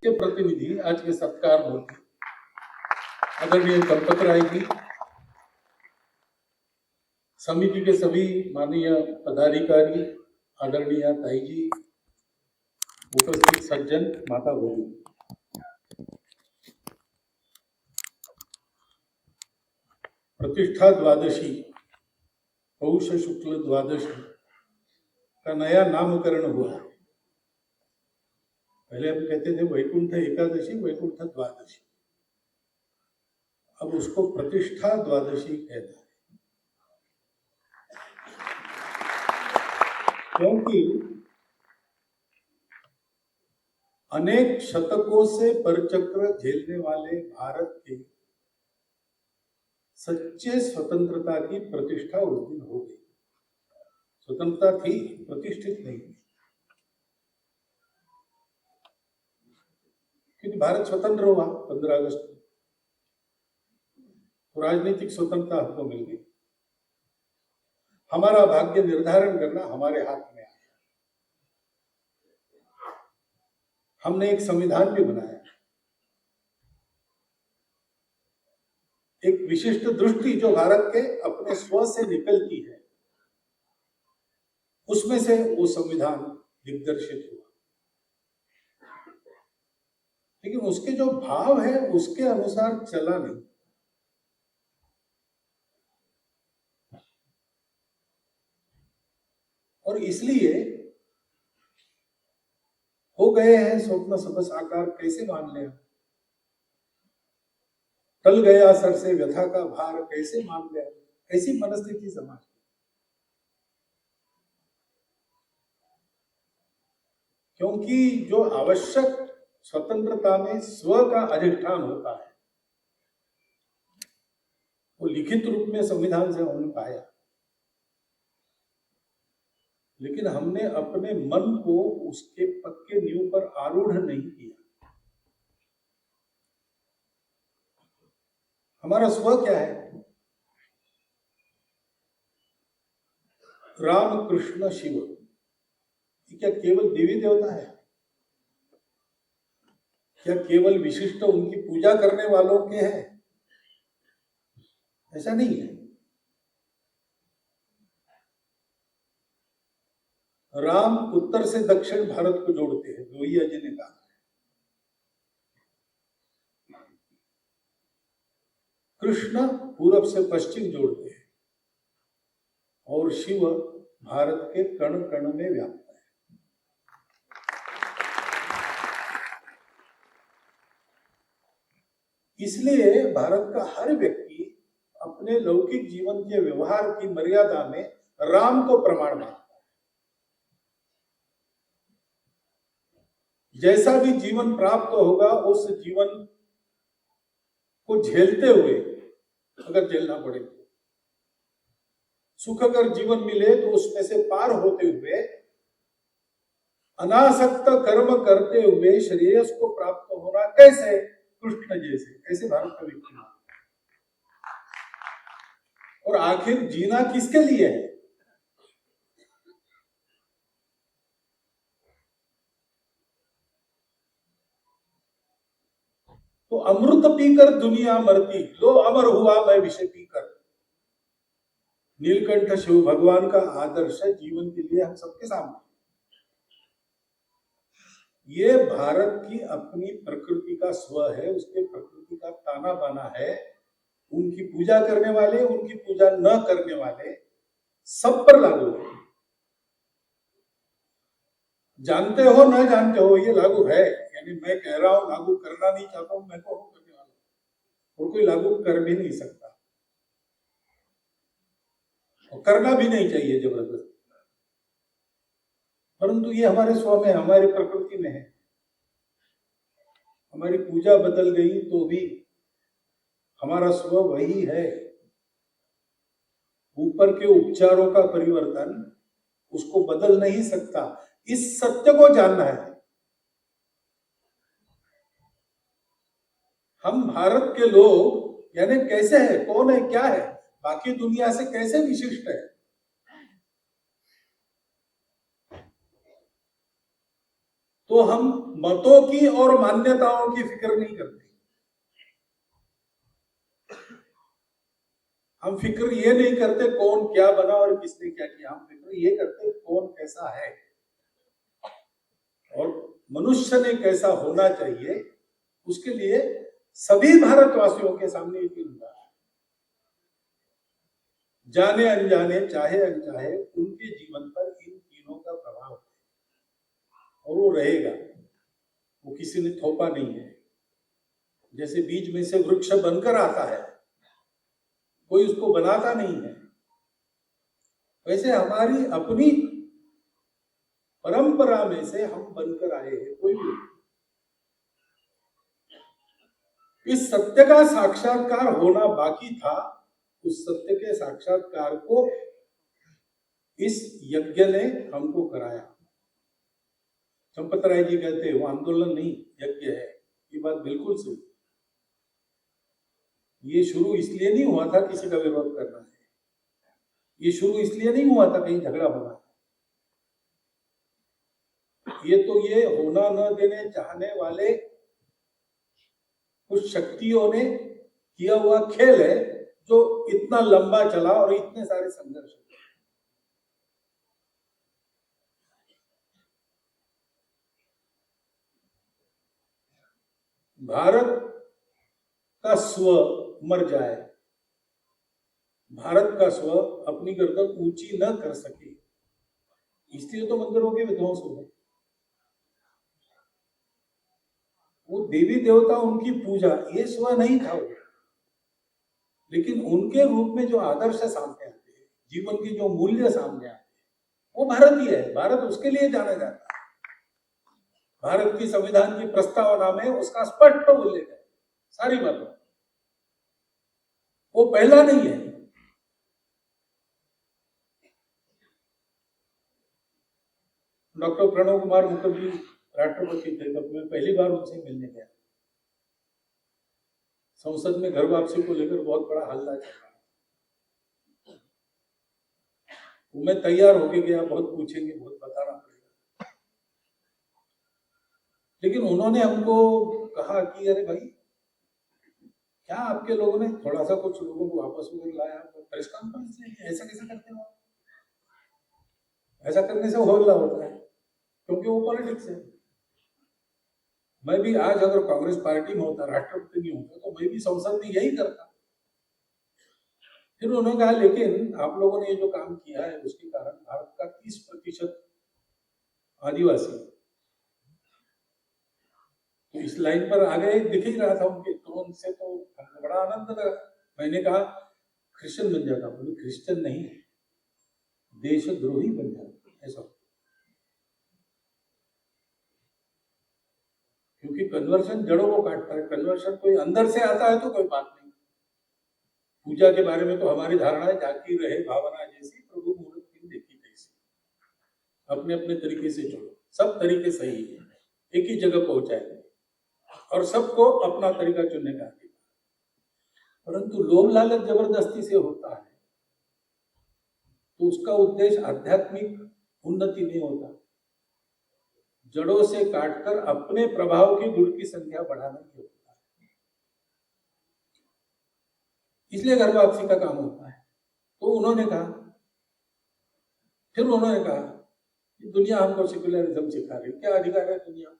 के प्रतिनिधि आज के सत्कार मूर्ति आदरणीय कल्पत राय जी, समिति के सभी माननीय पदाधिकारी, आदरणीय ताई जी, उपस्थित सज्जन, माता भगिनी, प्रतिष्ठा द्वादशी, पौष शुक्ल द्वादशी का नया नामकरण हुआ। पहले हम कहते थे वैकुंठ एकादशी, वैकुंठ द्वादशी, अब उसको प्रतिष्ठा द्वादशी कहना है, क्योंकि अनेक शतकों से परचक्र झेलने वाले भारत के सच्चे स्वतंत्रता की प्रतिष्ठा उस दिन हो गई। स्वतंत्रता थी, प्रतिष्ठित नहीं थी, क्योंकि भारत स्वतंत्र हुआ 15 अगस्त को, तो राजनीतिक स्वतंत्रता हमको मिल गई। हमारा भाग्य निर्धारण करना हमारे हाथ में आया। हमने एक संविधान भी बनाया, एक विशिष्ट दृष्टि जो भारत के अपने स्व से निकलती है, उसमें से वो संविधान दिग्दर्शित हुआ। लेकिन उसके जो भाव है उसके अनुसार चला नहीं। और इसलिए हो गए हैं स्वप्न सब साकार, कैसे मान ले, टल गया सर से व्यथा का भार, कैसे मान ले, ऐसी मनस्थिति समाज की। क्योंकि जो आवश्यक स्वतंत्रता में स्व का अधिष्ठान होता है, वो लिखित रूप में संविधान से हमने पाया, लेकिन हमने अपने मन को उसके पक्के नींव पर आरूढ़ नहीं किया। हमारा स्व क्या है? राम कृष्ण शिव, क्या केवल देवी देवता है? क्या केवल विशिष्ट उनकी पूजा करने वालों के हैं? ऐसा नहीं है। राम उत्तर से दक्षिण भारत को जोड़ते हैं, लोहिया जी ने कहा। कृष्ण पूरब से पश्चिम जोड़ते हैं, और शिव भारत के कण कण में व्याप्त है। इसलिए भारत का हर व्यक्ति अपने लौकिक जीवन के व्यवहार की मर्यादा में राम को प्रमाण मानता है। जैसा भी जीवन प्राप्त होगा, उस जीवन को झेलते हुए, अगर झेलना पड़े, सुखकर जीवन मिले तो उसमें से पार होते हुए, अनासक्त कर्म करते हुए श्रेयस को प्राप्त होना कैसे? कृष्ण जैसे, ऐसे भारत का व्यक्ति। और आखिर जीना किसके लिए है? तो अमृत पीकर दुनिया मरती, लो अमर हुआ मैं विषय पीकर। नीलकंठ शिव भगवान का आदर्श है जीवन के लिए हम सबके सामने। ये भारत की अपनी प्रकृति का स्व है, उसके प्रकृति का ताना बाना है। उनकी पूजा करने वाले, उनकी पूजा न करने वाले, सब पर लागू है। जानते हो न जानते हो, ये लागू है। यानी मैं कह रहा हूं, लागू करना नहीं चाहता हूं, मैं को करने वाला हूं, और कोई लागू कर भी नहीं सकता, और करना भी नहीं चाहिए जबरदस्ती। परंतु ये हमारे स्व में, हमारी प्रकृति में है। हमारी पूजा बदल गई तो भी हमारा स्व वही है। ऊपर के उपचारों का परिवर्तन उसको बदल नहीं सकता। इस सत्य को जानना है। हम भारत के लोग यानी कैसे है, कौन है, क्या है, बाकी दुनिया से कैसे विशिष्ट है। तो तो हम मतों की और मान्यताओं की फिक्र नहीं करते। हम फिक्र ये नहीं करते कौन क्या बना और किसने क्या किया, हम फिक्र ये करते कौन कैसा है और मनुष्य ने कैसा होना चाहिए। उसके लिए सभी भारतवासियों के सामने एक उदाहरण, जाने अनजाने चाहे अनचाहे उनके जीवन पर इन तीनों का प्रभाव है और वो रहेगा। वो किसी ने थोपा नहीं है। जैसे बीज में से वृक्ष बनकर आता है, कोई उसको बनाता नहीं है, वैसे हमारी अपनी परंपरा में से हम बनकर आए हैं। कोई भी इस सत्य का साक्षात्कार होना बाकी था, उस सत्य के साक्षात्कार को इस यज्ञ ने हमको कराया। चंपत राय जी कहते हैं वो आंदोलन नहीं यज्ञ है। ये बात बिल्कुल सही। ये शुरू इसलिए नहीं हुआ था किसी का विरोध करना है, ये शुरू इसलिए नहीं हुआ था कहीं झगड़ा होना। ये तो ये होना न देने चाहने वाले कुछ शक्तियों ने किया हुआ खेल है जो इतना लंबा चला और इतने सारे संघर्ष। भारत का स्व मर जाए, भारत का स्व अपनी गर्दन ऊंची न कर सके, इसलिए तो मंदिरों के विध्वंस हुए। वो देवी देवता उनकी पूजा, ये स्व नहीं था वो, लेकिन उनके रूप में जो आदर्श सामने आते हैं, जीवन के जो मूल्य सामने आते हैं, वो भारतीय है। भारत उसके लिए जाना जाता है। भारत की संविधान की प्रस्तावना में उसका स्पष्ट उल्लेख है सारी बातों। वो पहला नहीं है। डॉक्टर प्रणव कुमार मुखर्जी राष्ट्रपति थे, तब मैं पहली बार उनसे मिलने गया। संसद में घर वापसी को लेकर बहुत बड़ा हल्ला चल रहा। मैं तैयार होके गया, बहुत पूछेंगे, बहुत बताना पड़ेगा, लेकिन उन्होंने हमको कहा कि अरे भाई, क्या आपके लोगों ने थोड़ा सा कुछ लोगों को वापस में लाया, तो प्रेस कॉन्फ्रेंस ऐसा कैसे करते हो? ऐसा करने से हल्ला होता है, क्योंकि वो पॉलिटिक्स है। मैं भी आज अगर कांग्रेस पार्टी में होता, राष्ट्रपति नहीं होता, तो मैं भी संसद में यही करता। फिर उन्होंने कहा लेकिन आप लोगों ने ये जो काम किया है उसके कारण भारत का 30% आदिवासी तो इस लाइन पर आ गए, दिख ही रहा था उनके टोन से, तो बड़ा आनंद लगा। मैंने कहा क्रिश्चियन बन जाता, बोले क्रिश्चियन नहीं, देशद्रोही बन जाता ऐसा, क्योंकि कन्वर्शन जड़ों को काटता है। कन्वर्शन कोई अंदर से आता है तो कोई बात नहीं। पूजा के बारे में तो हमारी धारणा है, जाती रहे भावना जैसी, प्रभु मुहूर्त दिन देखी तैसी। अपने अपने तरीके से चलो, सब तरीके सही है, एक ही जगह पहुंचाएंगे और सबको अपना तरीका चुनने का अधिकार। परंतु लोभ लालच जबरदस्ती से होता है तो उसका उद्देश्य आध्यात्मिक उन्नति नहीं होता, जड़ों से काटकर अपने प्रभाव की गुण की संख्या बढ़ाना ही होता है। इसलिए घर वापसी का काम होता है। तो उन्होंने कहा, फिर उन्होंने कहा कि दुनिया हमको सेक्युलरिज्म सिखा रही, क्या अधिकार है दुनिया?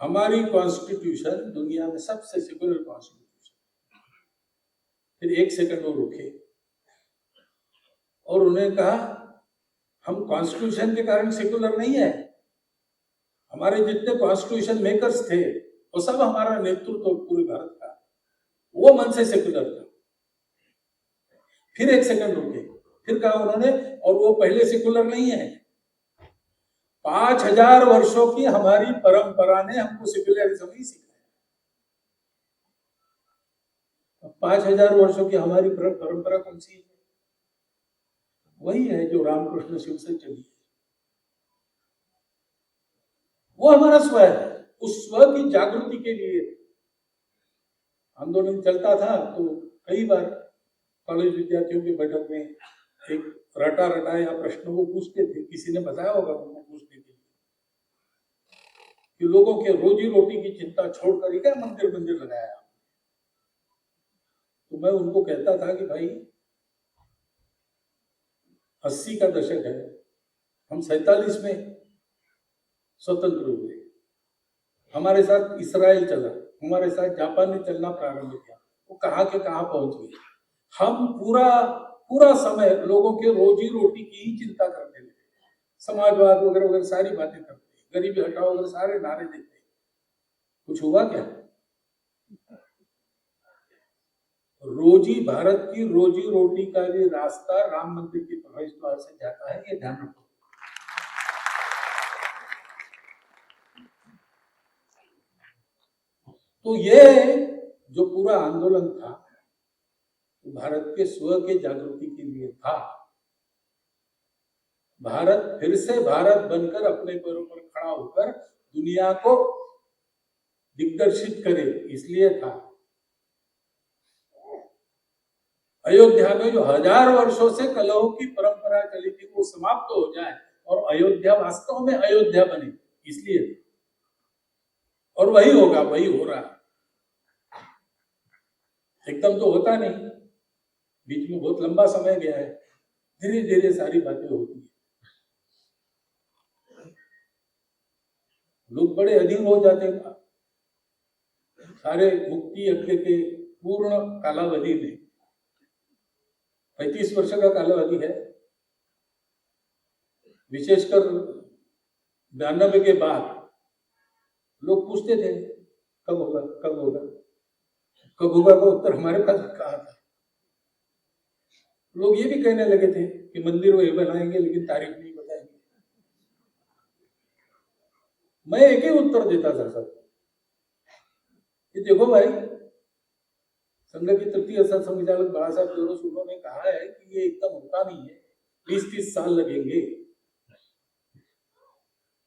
हमारी कॉन्स्टिट्यूशन दुनिया में सबसे सेक्युलर कॉन्स्टिट्यूशन। फिर एक सेकंड वो रुके और उन्होंने कहा हम कॉन्स्टिट्यूशन के कारण सेक्युलर नहीं है, हमारे जितने कॉन्स्टिट्यूशन मेकर्स थे वो सब हमारा नेतृत्व पूरे भारत का, वो मन से सेक्युलर था। फिर एक सेकंड रुके, फिर कहा उन्होंने और वो पहले सेक्युलर नहीं है। 5000 वर्षों की हमारी परंपरा ने हमको सेक्युलरिज्म ही सिखाया। 5000 वर्षों की हमारी परंपरा कौन सी है? वही है जो रामकृष्ण शिव से चली है। वो हमारा स्व है। उस स्व की जागृति के लिए आंदोलन चलता था। तो कई बार कॉलेज विद्यार्थियों की बैठक में एक रटा रटाया प्रश्नों को पूछते थे, किसी ने बताया होगा उनको पूछने के लिए, कि लोगों के रोजी रोटी की चिंता छोड़कर ही क्या मंदिर मंदिर लगाया। तो मैं उनको कहता था कि भाई 80 का दशक है, हम 47 में स्वतंत्र हुए, हमारे साथ इसराइल चला, हमारे साथ जापान ने चलना प्रारंभ किया, वो कहाँ के कहाँ पहुंच गए। हम पूरा समय लोगों के रोजी रोटी की ही चिंता करते थे, समाजवाद वगैरह वगैरह सारी बातें करते, गरीबी हटाओ वगैरह सारे नारे देते, कुछ हुआ क्या? भारत की रोजी रोटी का भी रास्ता राम मंदिर के प्रवेश द्वार से जाता है, ये ध्यान रखो। तो ये जो पूरा आंदोलन था भारत के स्व के जागृति के लिए था। भारत फिर से भारत बनकर अपने पैरों पर खड़ा होकर दुनिया को दिग्दर्शित करे, इसलिए था। अयोध्या में जो 1000 वर्षों से कलहों की परंपरा चली थी वो समाप्त हो जाए और अयोध्या वास्तव में अयोध्या बने, इसलिए। और वही होगा, वही हो रहा है। एकदम तो होता नहीं, बीच में बहुत लंबा समय गया है, धीरे धीरे सारी बातें होती है। लोग बड़े अधीन हो जाते हैं सारे मुक्ति यज्ञ के पूर्ण कालावधि में। 35 वर्ष का कालावधि है, विशेषकर 92 के बाद लोग पूछते थे कब होगा कब होगा कब होगा का उत्तर हमारे पास कहा था। लोग ये भी कहने लगे थे कि मंदिर वही बनाएंगे लेकिन तारीख नहीं बताएंगे। मैं एक ही उत्तर देता था सब कि देखो भाई, संघ की तृतीय संचालक बाला साहब जोरोस उन्होंने कहा है कि ये एकदम होता नहीं है, 20-30 साल लगेंगे।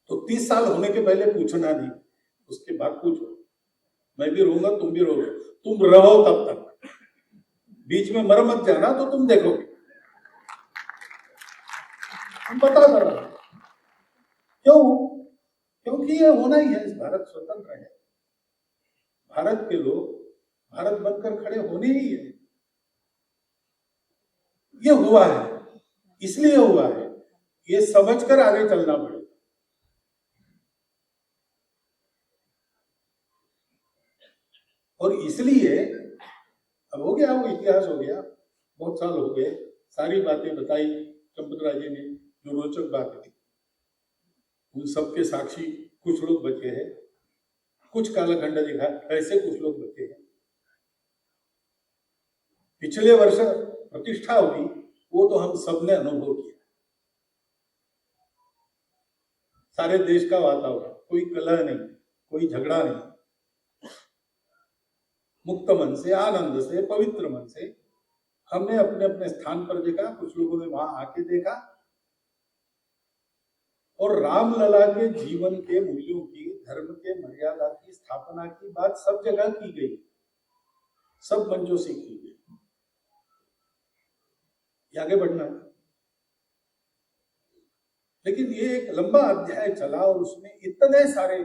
तो 30 साल होने के पहले पूछना नहीं, उसके बाद पूछो। मैं भी रहूंगा, तुम भी रहोगे, तुम रहो तब तक, बीच में मर मत जाना तो तुम देखोगे। हम बता रहा क्यों? क्योंकि ये होना ही है। भारत स्वतंत्र है, भारत के लोग भारत बनकर खड़े होने ही है। ये हुआ है, इसलिए हुआ है, ये समझकर आगे चलना पड़ेगा। और इसलिए अब हो गया, वो इतिहास हो गया, बहुत साल हो गए, सारी बातें बताई चंपतराय जी ने, जो रोचक बात थी उन सबके साक्षी कुछ लोग बचे हैं, कुछ कालखंड दिखा ऐसे कुछ लोग बचे हैं। पिछले वर्ष प्रतिष्ठा हुई, वो तो हम सबने अनुभव किया। सारे देश का वातावरण, कोई कलह नहीं, कोई झगड़ा नहीं, मुक्त मन से, आनंद से, पवित्र मन से हमने अपने अपने स्थान पर देखा। कुछ लोगों ने वहां आके देखा और रामलला के जीवन के मूल्यों की, धर्म के मर्यादा की स्थापना की बात सब जगह की गई, सब मंचों से की गई। आगे बढ़ना है, लेकिन ये एक लंबा अध्याय चला और उसमें इतने सारे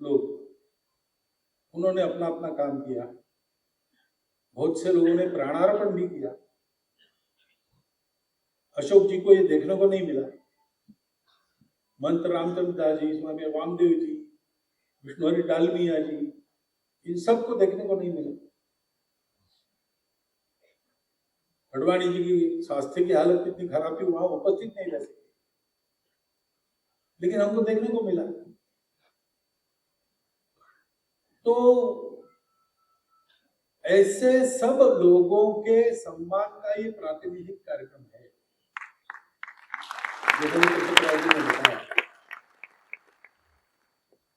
लोग, उन्होंने अपना अपना काम किया। बहुत से लोगों ने प्राणार्पण भी किया। अशोक जी को ये देखने को नहीं मिला। मंत्र रामचंद्र दास जी, स्वामी वामदेव जी, विष्णुहरि डालमिया जी, इन सबको देखने को नहीं मिला। अडवाणी जी की स्वास्थ्य की हालत कितनी खराब थी, वहां उपस्थित नहीं रह सके, लेकिन हमको देखने को मिला। तो ऐसे सब लोगों के सम्मान का ये प्रातिनिधिक कार्यक्रम है, जैसे ने बताया।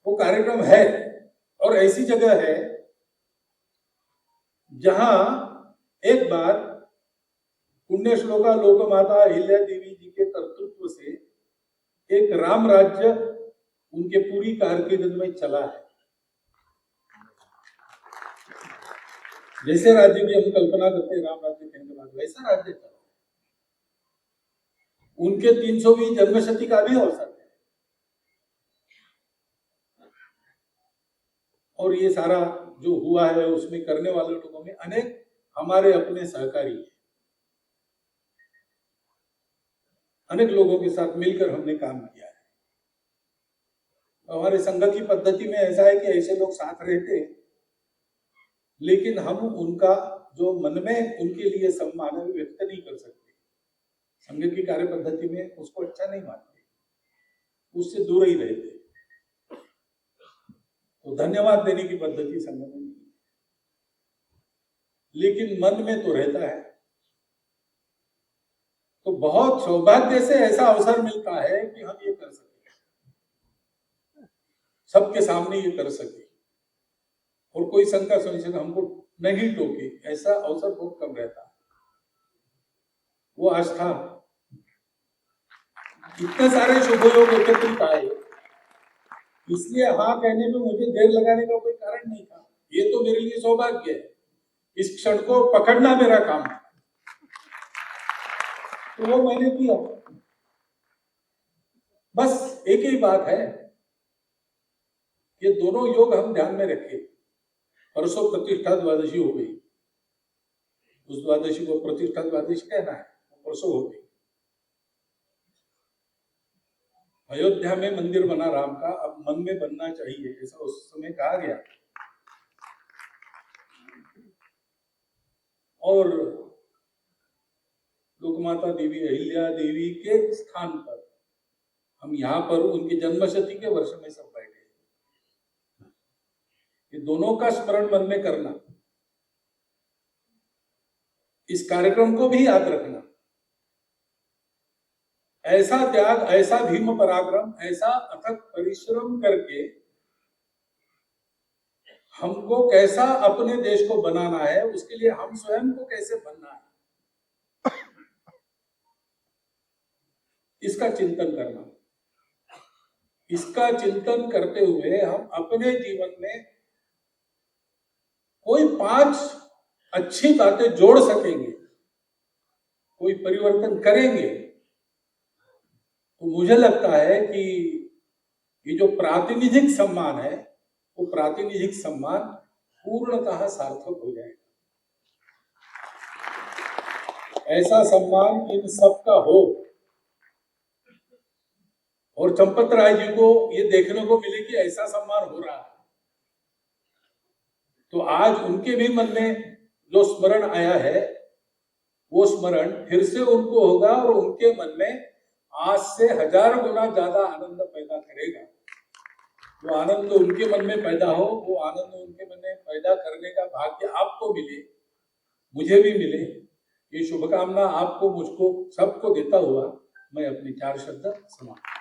वो कार्यक्रम है और ऐसी जगह है जहां एक बार पुण्य श्लोका लोक माता अहिल्या देवी जी के कर्तृत्व से एक राम राज्य उनके पूरी कारकिर्द में चला है। जैसे राज्य की हम कल्पना करते हैं राम राज्य कहने के बाद, वैसा राज्य चला। उनके 320 जन्मशती का भी अवसर है। और ये सारा जो हुआ है उसमें करने वाले लोगों में अनेक हमारे अपने सहकारी हैं। अनेक लोगों के साथ मिलकर हमने काम किया है। हमारे संघ की पद्धति में ऐसा है कि ऐसे लोग साथ रहते हैं, लेकिन हम उनका जो मन में उनके लिए सम्मान है व्यक्त नहीं कर सकते। संघ की कार्य पद्धति में उसको अच्छा नहीं मानते, उससे दूर ही रहते। तो धन्यवाद देने की पद्धति संघ में नहीं, लेकिन मन में तो रहता है। तो बहुत सौभाग्य से ऐसा अवसर मिलता है कि हम ये कर सके, सबके सामने ये कर सके, और कोई संघ का संशय हमको नहीं टोके, ऐसा अवसर बहुत कम रहता है। वो आस्था, इतने सारे शुभयोग एकत्रित आए, इसलिए हाँ कहने में मुझे देर लगाने का कोई कारण नहीं था। ये तो मेरे लिए सौभाग्य है, इस क्षण को पकड़ना मेरा काम है, तो वो मैंने किया। बस एक ही बात है, ये दोनों योग हम ध्यान में रखें। परसों प्रतिष्ठा द्वादशी हो गई, उस द्वादशी को प्रतिष्ठा द्वादशी कहना है, परसों हो गई। अयोध्या में मंदिर बना राम का, अब मन में बनना चाहिए, ऐसा उस समय कहा गया। और लोकमाता देवी अहिल्या देवी के स्थान पर हम यहाँ पर उनकी जन्मशती के वर्ष में सब बैठे, ये दोनों का स्मरण मन में करना, इस कार्यक्रम को भी याद रखना। ऐसा त्याग, ऐसा भीम पराक्रम, ऐसा अथक परिश्रम करके हमको कैसा अपने देश को बनाना है, उसके लिए हम स्वयं को कैसे बनना है, इसका चिंतन करना। इसका चिंतन करते हुए हम अपने जीवन में कोई 5 अच्छी बातें जोड़ सकेंगे, कोई परिवर्तन करेंगे, तो मुझे लगता है कि ये जो प्रातिनिधिक सम्मान है, वो प्रातिनिधिक सम्मान पूर्णतः सार्थक हो जाएगा। ऐसा सम्मान इन सबका हो, और चंपत राय जी को ये देखने को मिले कि ऐसा सम्मान हो रहा है, तो आज उनके भी मन में जो स्मरण आया है, वो स्मरण फिर से उनको होगा, और उनके मन में आज से 1000 गुना ज्यादा आनंद पैदा करेगा। जो आनंद उनके मन में पैदा हो, वो आनंद उनके मन में पैदा करने का भाग्य आपको मिले, मुझे भी मिले। ये शुभकामना आपको, मुझको, सबको देता हुआ मैं अपनी 4 शब्द समाप्त।